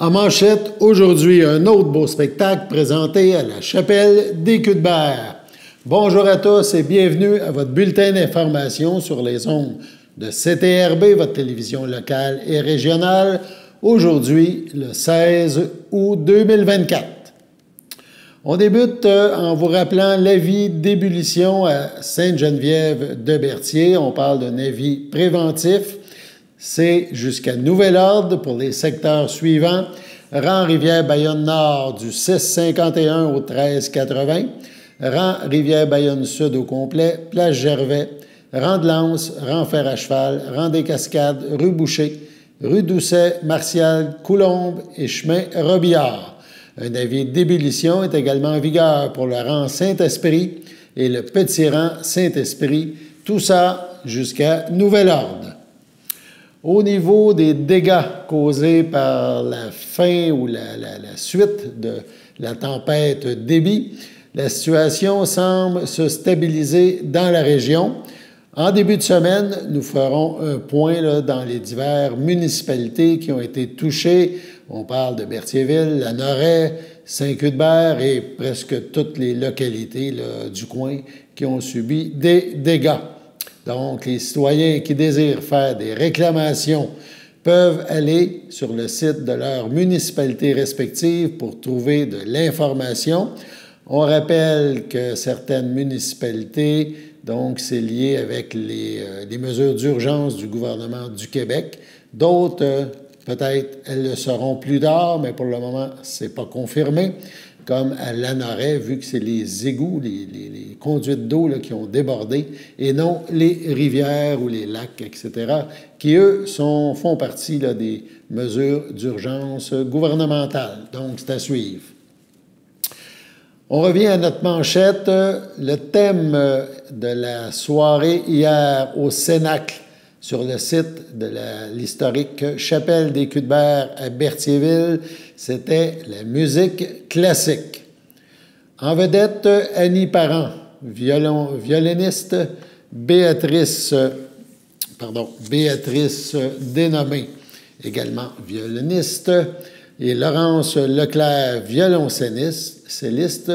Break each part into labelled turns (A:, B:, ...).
A: En manchette, aujourd'hui, un autre beau spectacle présenté à la Chapelle des Cuthberts. Bonjour à tous et bienvenue à votre bulletin d'information sur les ondes de CTRB, votre télévision locale et régionale, aujourd'hui, le 16 août 2024. On débute en vous rappelant l'avis d'ébullition à Sainte-Geneviève-de-Berthier. On parle d'un avis préventif. C'est jusqu'à nouvel ordre pour les secteurs suivants. Rang Rivière-Bayonne-Nord du 6,51 au 13,80. Rang Rivière-Bayonne-Sud au complet. Place Gervais. Rang de Lens. Rang Fer à cheval. Rang des Cascades. Rue Boucher. Rue Doucet. Martial. Coulombe et chemin Robillard. Un avis d'ébullition est également en vigueur pour le rang Saint-Esprit et le petit rang Saint-Esprit. Tout ça jusqu'à nouvel ordre. Au niveau des dégâts causés par la fin ou la suite de la tempête Déby, la situation semble se stabiliser dans la région. En début de semaine, nous ferons un point dans les diverses municipalités qui ont été touchées. On parle de Berthierville, Lanoraie, Saint-Cuthbert et presque toutes les localités du coin qui ont subi des dégâts. Donc, les citoyens qui désirent faire des réclamations peuvent aller sur le site de leur municipalité respective pour trouver de l'information. On rappelle que certaines municipalités, donc c'est lié avec les mesures d'urgence du gouvernement du Québec. D'autres, peut-être, elles le seront plus tard, mais pour le moment, ce n'est pas confirmé. Comme à Lanoraie, vu que c'est les égouts, les conduites d'eau qui ont débordé, et non les rivières ou les lacs, etc., qui, eux, font partie des mesures d'urgence gouvernementales. Donc, c'est à suivre. On revient à notre manchette. Le thème de la soirée hier au Cénacle, sur le site de l'historique Chapelle des Cuthberts à Berthierville, c'était la musique classique. En vedette, Annie Parent, violoniste, Béatrice Dénommé, également violoniste, et Laurence Leclerc, violoncelliste,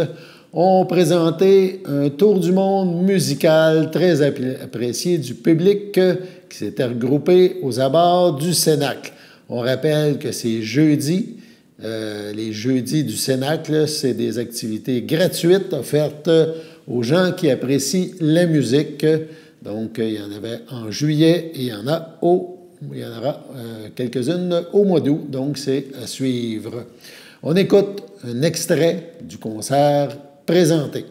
A: ont présenté un tour du monde musical très apprécié du public qui s'était regroupé aux abords du Cénacle. On rappelle que c'est jeudi. Les jeudis du Cénacle, c'est des activités gratuites offertes aux gens qui apprécient la musique. Donc, il y en avait en juillet et il y en aura quelques-unes au mois d'août. Donc, c'est à suivre. On écoute un extrait du concert présenté.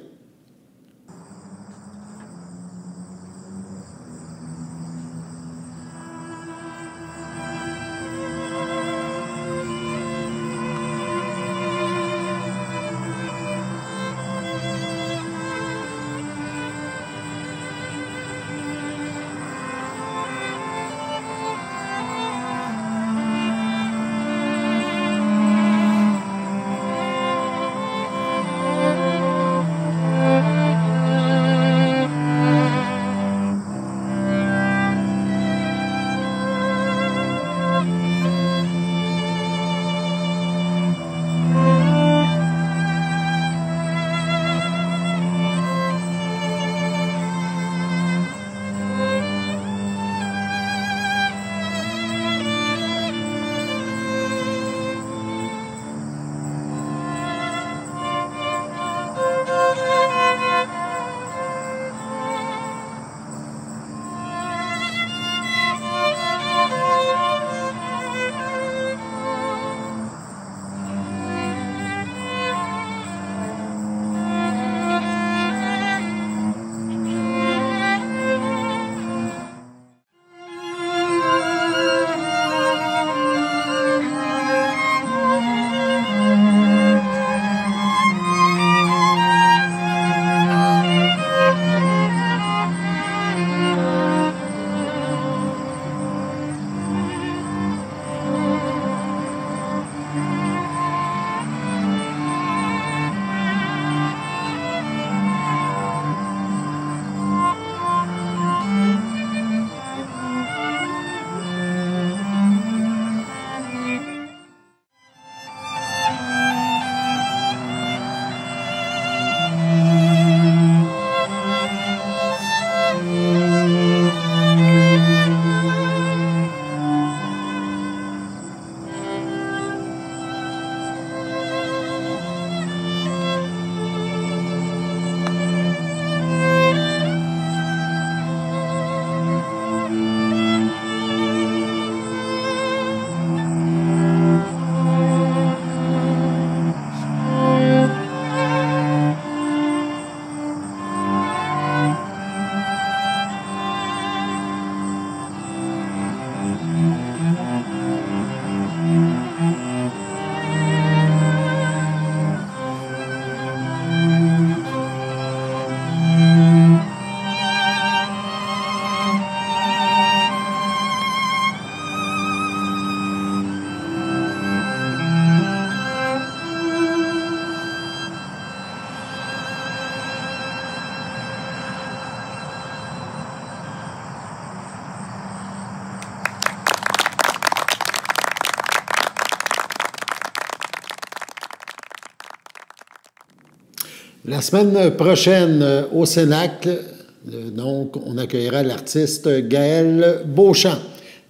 A: La semaine prochaine, au Cénacle, donc, on accueillera l'artiste Gaël Beauchamp.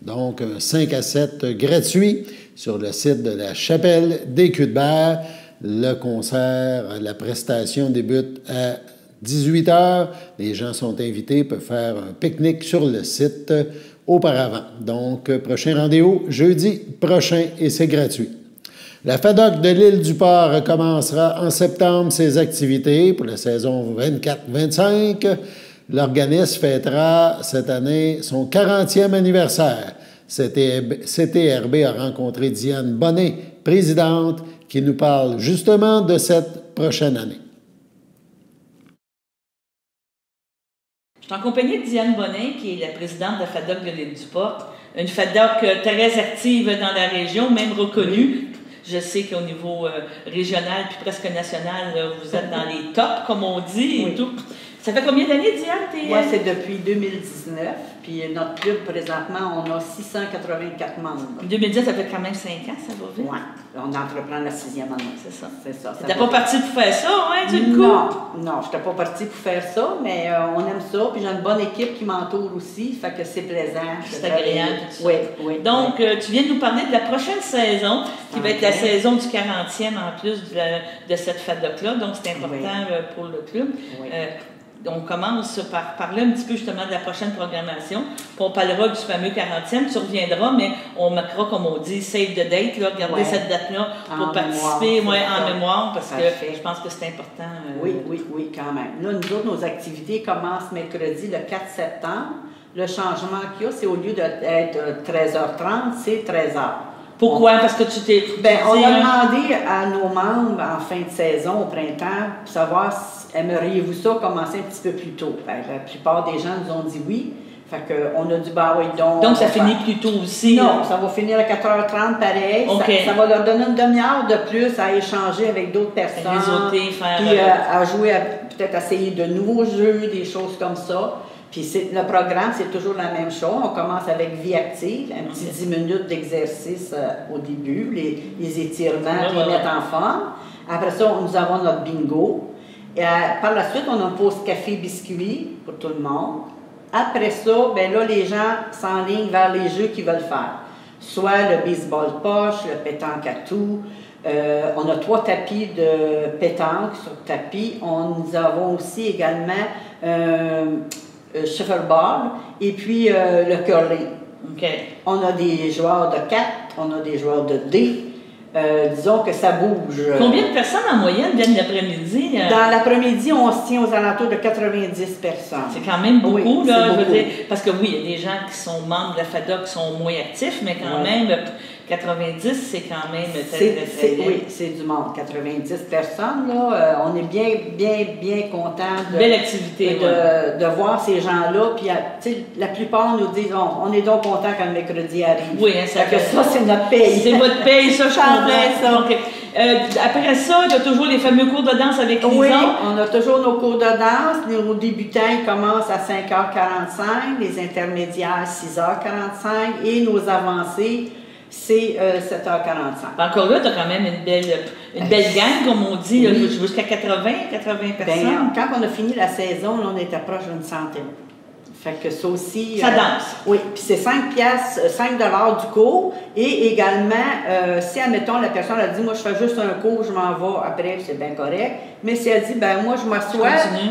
A: Donc, un 5 à 7 gratuit sur le site de la Chapelle des Cuthberts. Le concert, la prestation débute à 18 h. Les gens sont invités, peuvent faire un pique-nique sur le site auparavant. Donc, prochain rendez-vous jeudi prochain et c'est gratuit. La FADOC de l'Île-du-Port recommencera en septembre ses activités pour la saison 24-25. L'organisme fêtera cette année son 40e anniversaire. CTRB a rencontré Diane Bonnet, présidente, qui nous parle justement de cette prochaine année.
B: Je suis en compagnie de Diane Bonnet, qui est la présidente de la FADOC de l'Île-du-Port. Une FADOC très active dans la région, même reconnue. Je sais qu'au niveau régional puis presque national, vous êtes dans les tops, comme on dit, et tout. Ça fait combien d'années, Diane?
C: Moi, c'est depuis 2019. Puis notre club, présentement, on a 684 membres.
B: 2010, ça fait quand même 5 ans, ça va vite?
C: Oui. On entreprend la 6e année.
B: C'est ça.
C: C'est ça.
B: T'es pas partie pour faire ça, hein, du coup?
C: Non, je n'étais pas partie pour faire ça, mais on aime ça. Puis j'ai une bonne équipe qui m'entoure aussi, fait que c'est plaisant.
B: C'est agréable.
C: Oui, oui.
B: Donc, tu viens de nous parler de la prochaine saison, qui va être la saison du 40e en plus de cette FADOC-là. Donc, c'est important pour le club. Oui. On commence par parler un petit peu justement de la prochaine programmation. Puis on parlera du fameux 40e. Tu reviendras, mais on mettra, comme on dit, save the date. Là, regardez cette date-là pour participer en mémoire, parce que je pense que c'est important.
C: Oui, quand même. Là, nous autres, nos activités commencent mercredi, le 4 septembre. Le changement qu'il y a, c'est au lieu d'être 13h30, c'est 13h.
B: Pourquoi? Parce que tu t'es...
C: on a demandé à nos membres en fin de saison, au printemps, pour savoir si aimeriez-vous ça commencer un petit peu plus tôt. La plupart des gens nous ont dit oui. Fait qu'on a dit, oui,
B: donc ça finit plus tôt aussi?
C: Non, ça va finir à 4h30 pareil. Okay. Ça va leur donner une demi-heure de plus à échanger avec d'autres personnes.
B: Réseauter, faire...
C: Puis à jouer, peut-être essayer de nouveaux jeux, des choses comme ça. Puis le programme, c'est toujours la même chose. On commence avec vie active, un petit 10 minutes d'exercice au début, les étirements, les mettre en forme. Après ça, nous avons notre bingo. Et par la suite, on a une pause café-biscuit pour tout le monde. Après ça, là, les gens s'enlignent vers les jeux qu'ils veulent faire. Soit le baseball poche, le pétanque à tout. On a 3 tapis de pétanque sur le tapis. Nous avons aussi également... shuffleboard et puis le curling. On a des joueurs de 4, on a des joueurs de D. Disons que ça bouge.
B: Combien de personnes en moyenne viennent l'après-midi?
C: Dans l'après-midi, on se tient aux alentours de 90 personnes.
B: C'est quand même beaucoup, là,
C: beaucoup.
B: Je veux dire, parce que oui, il y a des gens qui sont membres de la FADOC qui sont moins actifs, mais quand même, 90, c'est quand même très
C: oui, c'est du monde. 90 personnes, là, on est bien contents
B: belle activité,
C: de voir ces gens-là. Puis, la plupart nous disent, on est donc contents quand le mercredi arrive.
B: Oui, hein,
C: ça c'est notre paye.
B: C'est votre paye, ça, je comprends. Donc, après ça, il y a toujours les fameux cours de danse avec Lison.
C: Oui, on a toujours nos cours de danse. Nos débutants, ils commencent à 5h45, les intermédiaires, 6h45 et nos avancés, c'est 7h45.
B: Encore là, tu as quand même une belle gang, comme on dit, jusqu'à 80 personnes.
C: Quand on a fini la saison, là, on était proche d'une centaine. Fait que ça aussi...
B: Ça danse.
C: Oui, puis c'est 5 $ du cours. Et également, si, admettons, la personne a dit, moi, je fais juste un cours, je m'en vais après, c'est bien correct. Mais si elle dit, moi, je m'assois,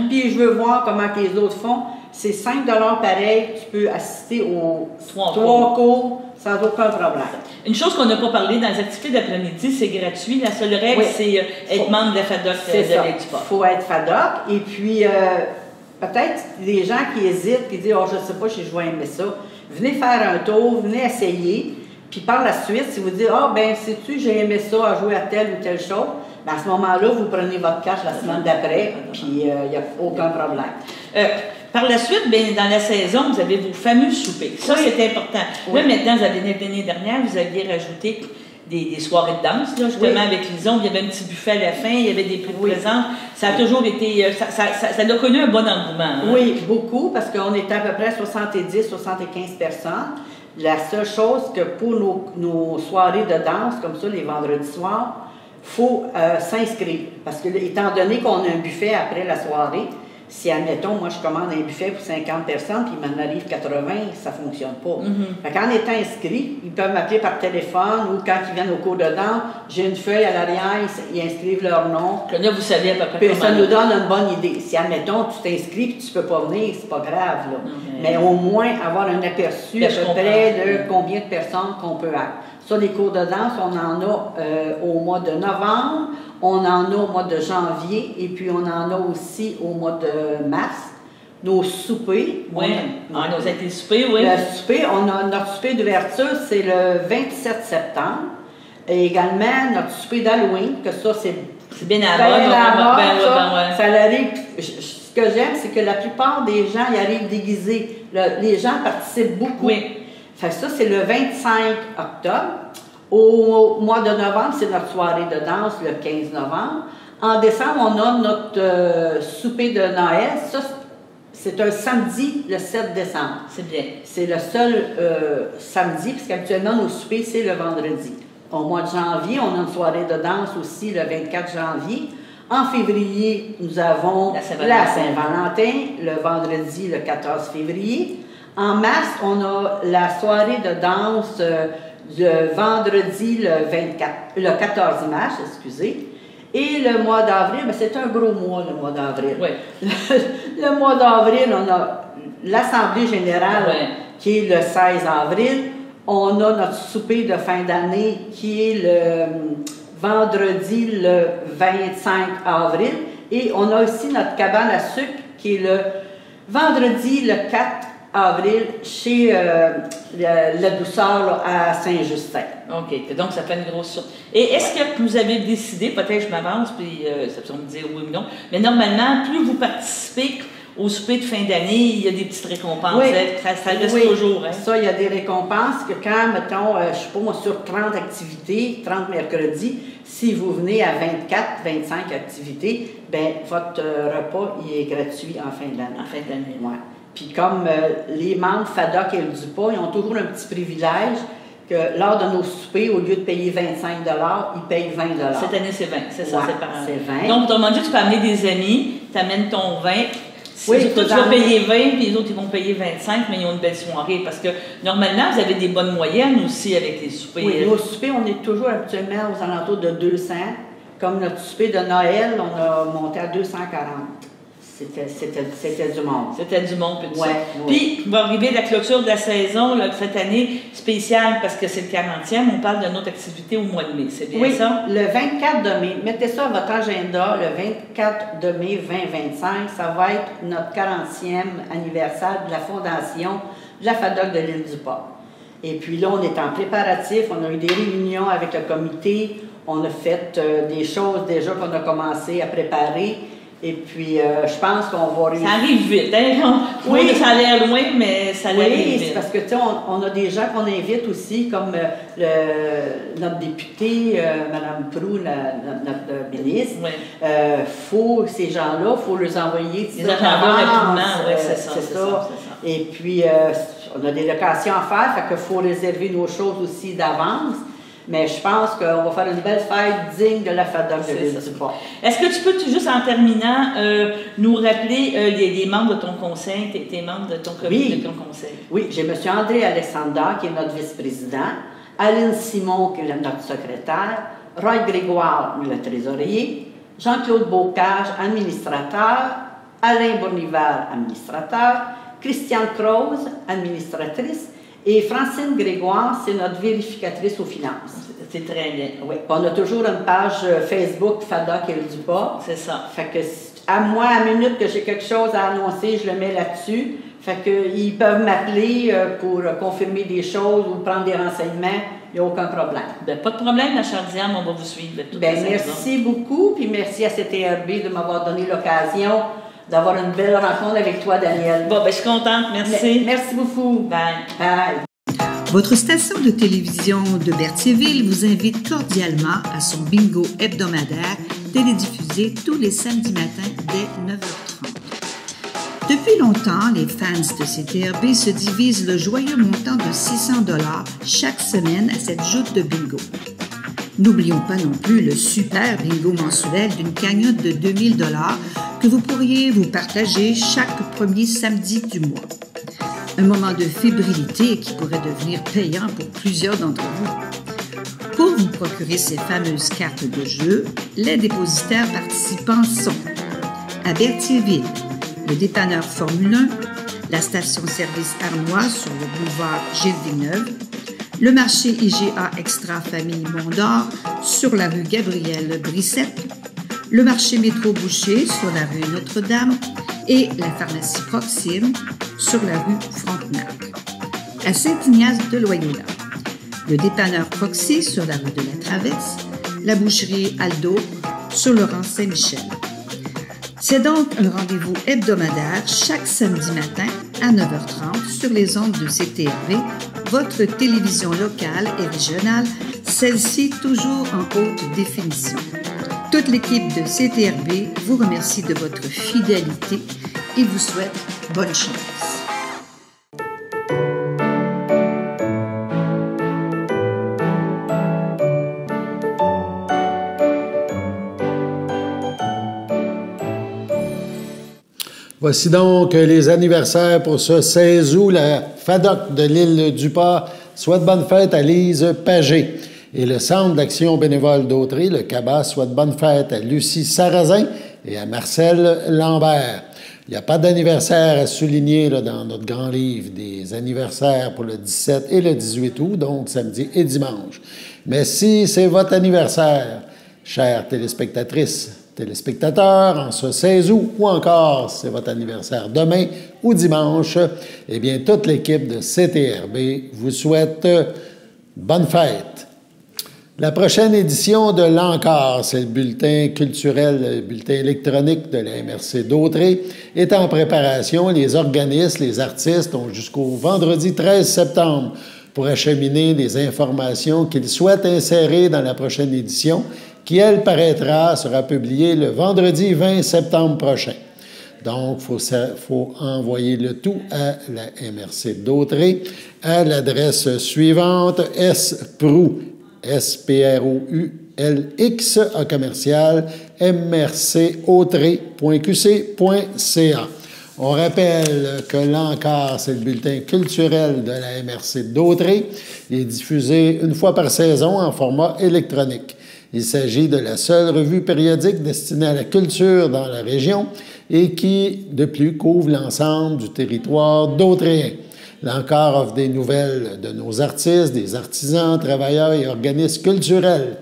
C: puis je veux voir comment que les autres font, c'est 5 $ pareil, tu peux assister aux 3 cours sans aucun problème.
B: Une chose qu'on n'a pas parlé dans les activités d'après-midi, c'est gratuit. La seule règle, c'est être membre de la FADOC de l'Île-du-Port.
C: Il faut être FADOC. Et puis... peut-être des gens qui hésitent et disent « Oh, je ne sais pas si je vais aimer ça ». Venez faire un tour, venez essayer. Puis par la suite, si vous dites « Ah, sais-tu, j'ai aimé ça à jouer à telle ou telle chose », à ce moment-là, vous prenez votre cash la semaine d'après, puis il n'y a aucun problème.
B: Par la suite, dans la saison, vous avez vos fameux soupers. Ça, c'est important. Là, maintenant, l'année dernière, vous aviez rajouté des soirées de danse, là, justement, avec Lison. Il y avait un petit buffet à la fin, il y avait des prix de présence. Ça a toujours été... Ça a connu un bon engouement. Hein?
C: Oui, beaucoup, parce qu'on était à peu près 70-75 personnes. La seule chose que pour nos soirées de danse, comme ça, les vendredis soirs, faut s'inscrire. Parce que, étant donné qu'on a un buffet après la soirée, si, admettons, moi, je commande un buffet pour 50 personnes, puis il m'en arrive 80, ça ne fonctionne pas. Fait qu'en étant inscrits, ils peuvent m'appeler par téléphone ou quand ils viennent au cours de danse, j'ai une feuille à l'arrière, ils inscrivent leur nom.
B: Là, vous savez à peu près
C: puis ça nous donne une bonne idée. Si, admettons, tu t'inscris et tu ne peux pas venir, c'est pas grave, là. Mais au moins, avoir un aperçu à peu près de combien de personnes qu'on peut être. Ça, les cours de danse, on en a au mois de novembre, on en a au mois de janvier, et puis on en a aussi au mois de mars. Nos soupers.
B: Oui, nos activités soupers, oui.
C: Le souper, notre souper d'ouverture, c'est le 27 septembre. Et également, notre souper d'Halloween, que ça, c'est
B: bien à la
C: ça arrive. Ce que j'aime, c'est que la plupart des gens y arrivent déguisés. Les gens participent beaucoup.
B: Oui.
C: Fait que ça, c'est le 25 octobre. Au mois de novembre, c'est notre soirée de danse, le 15 novembre. En décembre, on a notre souper de Noël. Ça, c'est un samedi, le 7 décembre.
B: C'est bien.
C: C'est le seul samedi, parce qu'habituellement, nos soupers, c'est le vendredi. Au mois de janvier, on a une soirée de danse aussi, le 24 janvier. En février, nous avons la Saint-Valentin, le vendredi, le 14 février. En mars, on a la soirée de danse le vendredi, le 14 mars, excusez. Et le mois d'avril, ben c'est un gros mois, le mois d'avril.
B: Oui.
C: Le mois d'avril, on a l'Assemblée générale qui est le 16 avril. On a notre souper de fin d'année qui est le vendredi, le 25 avril. Et on a aussi notre cabane à sucre qui est le vendredi, le 4 avril, chez La Douceur là, à Saint-Justin.
B: OK. Donc, ça fait une grosse sorte. Et est-ce que vous avez décidé, peut-être je m'avance, puis ça peut me dire oui ou non, mais normalement, plus vous participez au souper de fin d'année, il y a des petites récompenses.
C: Oui.
B: Ça reste toujours. Hein?
C: Ça, il y a des récompenses que quand, mettons, je ne sais pas moi, sur 30 activités, 30 mercredis, si vous venez à 24, 25 activités, bien, votre repas, il est gratuit en fin d'année.
B: En fin d'année.
C: Ouais. Puis comme les membres FADOC et le DUPA, ils ont toujours un petit privilège que lors de nos soupers, au lieu de payer 25 ils payent 20
B: Cette année, c'est 20, c'est ça, c'est par an.
C: C'est 20.
B: Donc, autrement dit, tu peux amener des amis, tu amènes ton 20.
C: Oui,
B: toi, tu vas payer 20, puis les autres, ils vont payer 25, mais ils ont une belle soirée. Parce que, normalement, vous avez des bonnes moyennes aussi avec les soupers.
C: Oui, nos soupers, on est toujours actuellement aux alentours de 200. Comme notre souper de Noël, on a monté à 240. C'était du monde.
B: C'était du monde, puis tout ça.
C: Oui.
B: Puis, va arriver la clôture de la saison, là, cette année spéciale, parce que c'est le 40e, on parle de notre activité au mois de mai, c'est bien ça?
C: Oui, le 24 de mai. Mettez ça à votre agenda, le 24 de mai 2025, ça va être notre 40e anniversaire de la fondation de la FADOC de l'île du Port. Et puis là, on est en préparatif, on a eu des réunions avec le comité, on a fait des choses déjà qu'on a commencé à préparer. Et puis, je pense qu'on va réussir.
B: Ça arrive vite, hein? Oui, ça a l'air loin, mais ça arrive vite.
C: Oui, parce que, tu sais, on a des gens qu'on invite aussi, comme notre députée, Mme Proulx, notre ministre. Oui. Ces gens-là, il faut les envoyer.
B: Les agendas rapidement, oui, c'est ça.
C: Et puis, on a des locations à faire, fait qu'il faut réserver nos choses aussi d'avance. Mais je pense qu'on va faire une belle fête digne de la FADOC de l'île du Port.
B: Est-ce que tu peux, juste en terminant, nous rappeler les membres de ton conseil, tes membres de ton comité de ton conseil? Oui,
C: j'ai M. André Alexander, qui est notre vice-président, Aline Simon, qui est notre secrétaire, Roy Grégoire, le trésorier, Jean-Claude Bocage, administrateur, Alain Bournival, administrateur, Christiane Croze, administratrice, et Francine Grégoire, c'est notre vérificatrice aux finances.
B: C'est très bien.
C: Oui. On a toujours une page Facebook FADOC et le DUPA.
B: C'est ça.
C: Fait que à moi, à la minute que j'ai quelque chose à annoncer, je le mets là-dessus. Fait qu'ils peuvent m'appeler pour confirmer des choses ou prendre des renseignements. Il n'y a aucun problème.
B: Bien, pas de problème, la chère Diane, on va vous suivre.
C: Merci beaucoup, puis merci à CTRB de m'avoir donné l'occasion d'avoir une belle rencontre avec toi, Daniel.
B: Bon, ben, je suis contente. Merci.
C: Merci beaucoup.
B: Bye.
C: Bye.
D: Votre station de télévision de Berthierville vous invite cordialement à son bingo hebdomadaire télédiffusé tous les samedis matins dès 9h30. Depuis longtemps, les fans de CTRB se divisent le joyeux montant de 600 $ chaque semaine à cette joute de bingo. N'oublions pas non plus le super bingo mensuel d'une cagnotte de 2000 $ que vous pourriez vous partager chaque premier samedi du mois. Un moment de fébrilité qui pourrait devenir payant pour plusieurs d'entre vous. Pour vous procurer ces fameuses cartes de jeu, les dépositaires participants sont à Berthierville, le dépanneur Formule 1, la station-service Arnois sur le boulevard Gilles-Villeneuve, le marché IGA Extra Famille Mont-d'Or sur la rue Gabriel-Brissette, le marché Métro Boucher sur la rue Notre-Dame et la pharmacie Proxime sur la rue Frontenac. À Saint-Ignace de Loyola, le dépanneur Proxy sur la rue de la Traverse, la boucherie Aldo sur le rang Saint-Michel. C'est donc un rendez-vous hebdomadaire chaque samedi matin à 9h30 sur les ondes de CTRB, votre télévision locale et régionale, celle-ci toujours en haute définition. Toute l'équipe de CTRB vous remercie de votre fidélité et vous souhaite bonne chance.
A: Voici donc les anniversaires pour ce 16 août. La FADOC de l'île du Port souhaite bonne fête à Lise Pagé. Et le Centre d'action bénévole d'Autrey, le CABA, souhaite bonne fête à Lucie Sarrazin et à Marcel Lambert. Il n'y a pas d'anniversaire à souligner là, dans notre grand livre des anniversaires pour le 17 et le 18 août, donc samedi et dimanche. Mais si c'est votre anniversaire, chères téléspectatrices, téléspectateurs, en ce 16 août, ou encore c'est votre anniversaire demain ou dimanche, eh bien, toute l'équipe de CTRB vous souhaite bonne fête. La prochaine édition de l'Encore, c'est le bulletin culturel, le bulletin électronique de la MRC d'Autrey, est en préparation. Les organismes, les artistes ont jusqu'au vendredi 13 septembre pour acheminer les informations qu'ils souhaitent insérer dans la prochaine édition, qui, elle, sera publiée le vendredi 20 septembre prochain. Donc, il faut envoyer le tout à la MRC d'Autrey à l'adresse suivante, sprou, SPROULX, à commercial, mrcautrey.qc.ca. On rappelle que l'Encore, c'est le bulletin culturel de la MRC d'Autrey. Il est diffusé une fois par saison en format électronique. Il s'agit de la seule revue périodique destinée à la culture dans la région et qui, de plus, couvre l'ensemble du territoire d'Autréen. L'Encore offre des nouvelles de nos artistes, des artisans, travailleurs et organismes culturels,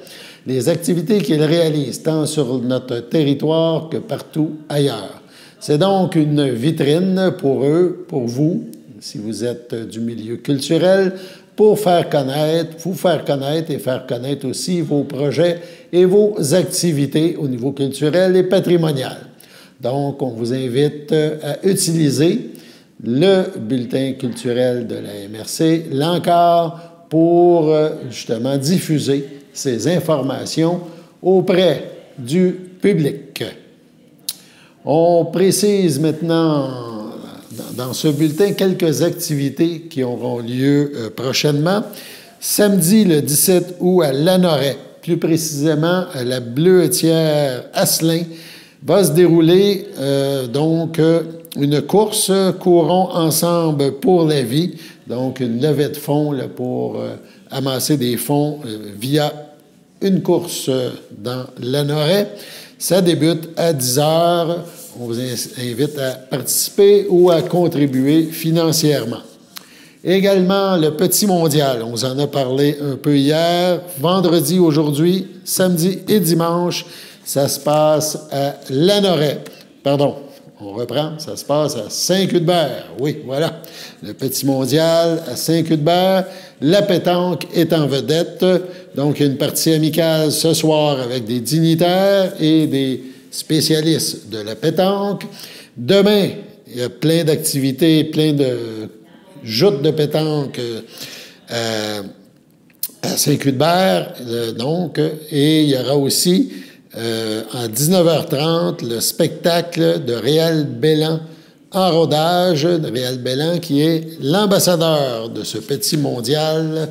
A: les activités qu'ils réalisent tant sur notre territoire que partout ailleurs. C'est donc une vitrine pour eux, pour vous, si vous êtes du milieu culturel, pour vous faire connaître et faire connaître aussi vos projets et vos activités au niveau culturel et patrimonial. Donc, on vous invite à utiliser le bulletin culturel de la MRC, l'Encore, pour justement diffuser ces informations auprès du public. On précise maintenant dans ce bulletin quelques activités qui auront lieu prochainement. Samedi, le 17 août, à Lanoret, plus précisément à la Bleuetière Asselin, va se dérouler une course Courons ensemble pour la vie, donc une levée de fonds là, pour amasser des fonds via une course dans Lanoret. Ça débute à 10 h. On vous invite à participer ou à contribuer financièrement. Également, le Petit Mondial, on vous en a parlé un peu hier, vendredi, aujourd'hui, samedi et dimanche, ça se passe à Lanoret. Pardon, on reprend, ça se passe à Saint-Cuthbert. Oui, voilà, le Petit Mondial à Saint-Cuthbert. La pétanque est en vedette, donc il y a une partie amicale ce soir avec des dignitaires et des spécialistes de la pétanque. Demain, il y a plein d'activités, plein de joutes de pétanque à Saint-Cuthbert, et il y aura aussi à 19h30 le spectacle de Réal Belland en rodage, de Réal Belland qui est l'ambassadeur de ce petit mondial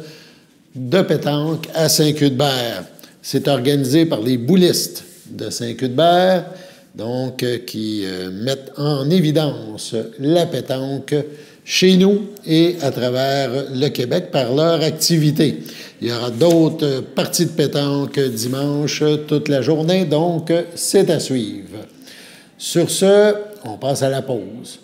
A: de pétanque à Saint-Cuthbert. C'est organisé par les boulistes de Saint-Cuthbert, donc qui mettent en évidence la pétanque chez nous et à travers le Québec par leur activité. Il y aura d'autres parties de pétanque dimanche toute la journée, donc c'est à suivre. Sur ce, on passe à la pause.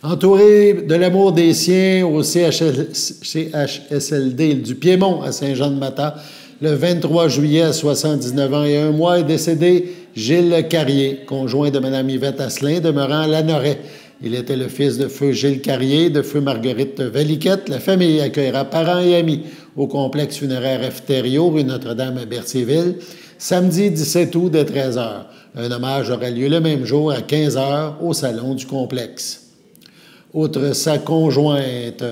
A: Entouré de l'amour des siens au CHSLD du Piémont à Saint-Jean-de-Mata, le 23 juillet à 79 ans et 1 mois est décédé Gilles Carrier, conjoint de Mme Yvette Asselin, demeurant à Lanoret. Il était le fils de feu Gilles Carrier, de feu Marguerite Valiquette. La famille accueillera parents et amis au complexe funéraire Efterio, rue Notre-Dame à Berthierville, samedi 17 août dès 13 h. Un hommage aura lieu le même jour à 15 h au salon du complexe. Outre sa conjointe,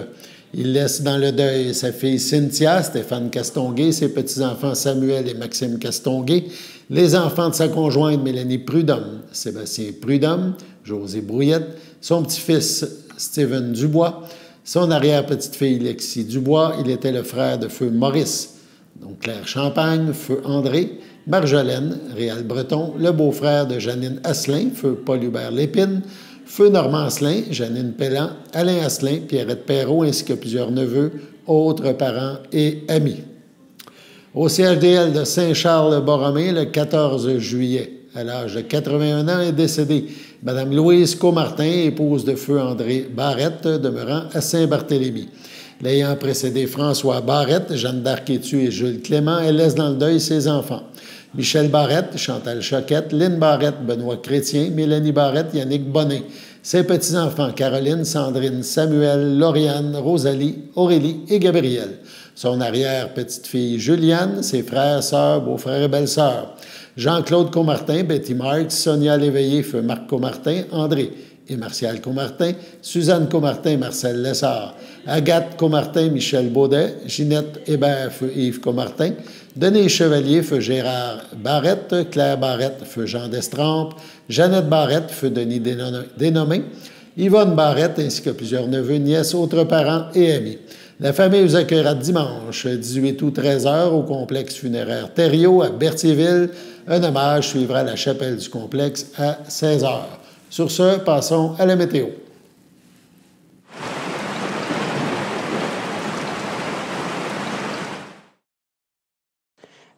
A: il laisse dans le deuil sa fille Cynthia, Stéphane Castonguay, ses petits-enfants Samuel et Maxime Castonguay, les enfants de sa conjointe Mélanie Prudhomme, Sébastien Prudhomme, José Brouillette, son petit-fils Steven Dubois, son arrière-petite-fille Lexie Dubois. Il était le frère de feu Maurice, donc Claire Champagne, feu André, Marjolaine, Réal Breton, le beau-frère de Janine Asselin, feu Paul-Hubert Lépine, feu Normand Asselin, Janine Pellan, Alain Asselin, Pierrette Perrault, ainsi que plusieurs neveux, autres parents et amis. Au CHDL de Saint-Charles-Borromée, le 14 juillet, à l'âge de 81 ans, est décédée Mme Louise Comartin, épouse de feu André Barrette, demeurant à Saint-Barthélemy. L'ayant précédé François Barrette, Jeanne d'Arc-Étu et Jules Clément, elle laisse dans le deuil ses enfants. Michel Barrette, Chantal Choquette, Lynne Barrette, Benoît Chrétien, Mélanie Barrette, Yannick Bonnet. Ses petits-enfants Caroline, Sandrine, Samuel, Lauriane, Rosalie, Aurélie et Gabriel. Son arrière-petite-fille Juliane, ses frères, sœurs, beaux-frères et belles-sœurs. Jean-Claude Comartin, Betty Marx, Sonia Léveillé, feu Marc Comartin, André et Martial Comartin, Suzanne Comartin, Marcel Lessard, Agathe Comartin, Michel Baudet, Ginette Hébert, feu Yves Comartin, Denis Chevalier, feu Gérard Barrette, Claire Barrette, feu Jean Destrempes, Jeannette Barrette, feu Denis Dénommé, Yvonne Barrette, ainsi que plusieurs neveux, nièces, autres parents et amis. La famille vous accueillera dimanche, 18 août, 13 h, au complexe funéraire Thériault à Berthierville. Un hommage suivra à la chapelle du complexe à 16 h. Sur ce, passons à la météo.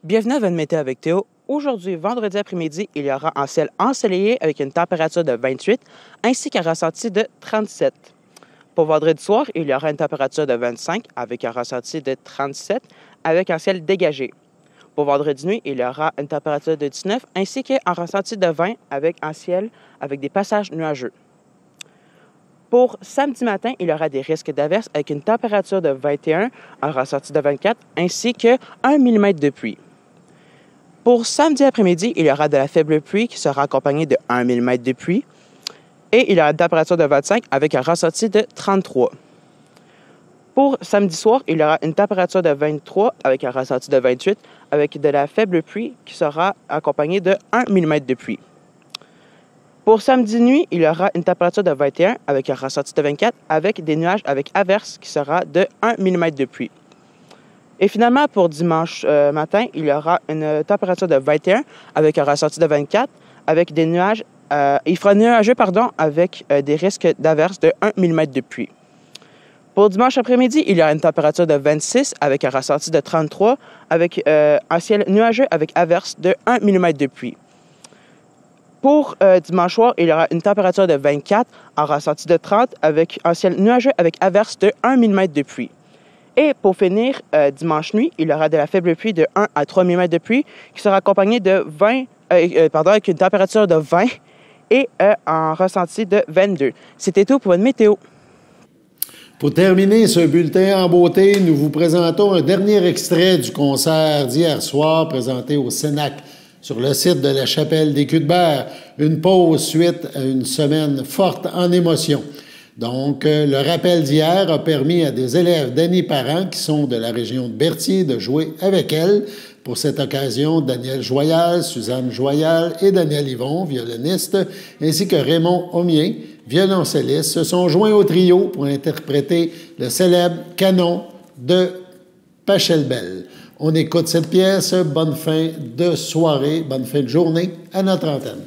E: Bienvenue à votre météo avec Théo. Aujourd'hui, vendredi après-midi, il y aura un ciel ensoleillé avec une température de 28 ainsi qu'un ressenti de 37. Pour vendredi soir, il y aura une température de 25 avec un ressenti de 37 avec un ciel dégagé. Pour vendredi nuit, il y aura une température de 19 ainsi qu'un ressenti de 20 avec un ciel avec des passages nuageux. Pour samedi matin, il y aura des risques d'averses avec une température de 21, un ressenti de 24 ainsi que 1 mm de pluie. Pour samedi après-midi, il y aura de la faible pluie qui sera accompagnée de 1 mm de pluie. Et il y aura une température de 25 avec un ressenti de 33. Pour samedi soir, il y aura une température de 23 avec un ressenti de 28 avec de la faible pluie qui sera accompagnée de 1 mm de pluie. Pour samedi nuit, il y aura une température de 21 avec un ressenti de 24 avec des nuages avec averses qui sera de 1 mm de pluie. Et finalement, pour dimanche matin, il y aura une température de 21 avec un ressenti de 24 avec des nuages. Il fera nuageux, avec des risques d'averses de 1 mm de pluie. Pour dimanche après-midi, il y aura une température de 26 avec un ressenti de 33 avec un ciel nuageux avec averses de 1 mm de pluie. Pour dimanche soir, il y aura une température de 24, un ressenti de 30 avec un ciel nuageux avec averses de 1 mm de pluie. Et pour finir, dimanche nuit, il y aura de la faible pluie de 1 à 3 mm de pluie qui sera accompagnée de avec une température de 20 et en ressenti de 22. C'était tout pour une météo.
A: Pour terminer ce bulletin en beauté, nous vous présentons un dernier extrait du concert d'hier soir présenté au Cénac sur le site de la chapelle des Cuthberts. Une pause suite à une semaine forte en émotions. Donc, le rappel d'hier a permis à des élèves d'Annie Parent, qui sont de la région de Berthier, de jouer avec elle. Pour cette occasion, Daniel Joyal, Suzanne Joyal et Daniel Yvon, violonistes, ainsi que Raymond Omien, violoncelliste, se sont joints au trio pour interpréter le célèbre canon de Pachelbel. On écoute cette pièce. Bonne fin de soirée, bonne fin de journée à notre antenne.